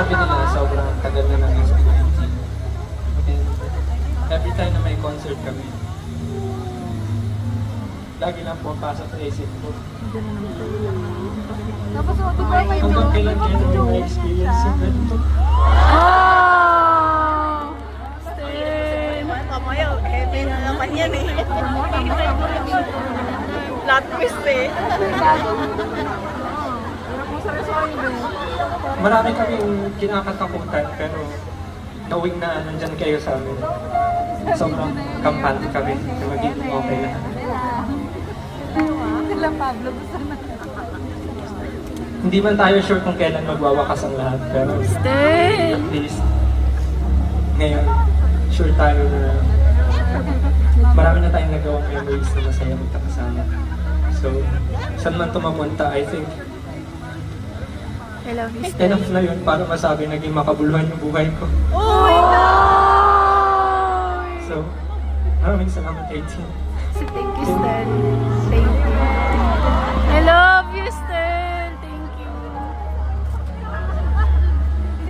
sabi nila, sobrang tagal na ng music team. And every time na may concert kami, lagi lang pumapasok sa isip ko. Tapos di ba may Hanggang kailan kaya namin na-experience yung ganito? Kamaya, heavy na naman yan eh. Plot twist eh. Marami kaming kinakatakutan, pero knowing na nandyan kayo sa amin, sobrang kampante kami na magiging okay lahat. Sila Pablo, gusto na. Hindi man tayo sure kung kailan magwawakas ang lahat, pero at least ngayon, sure tayo na marami na tayong nagawang memories na masaya magkakasama. So, saan man tumapunta, I think I love you. enough na yun para masabi naging makabuluhan yung buhay ko. Oh my God! So, maraming salamat kay Team. Thank you, Stan.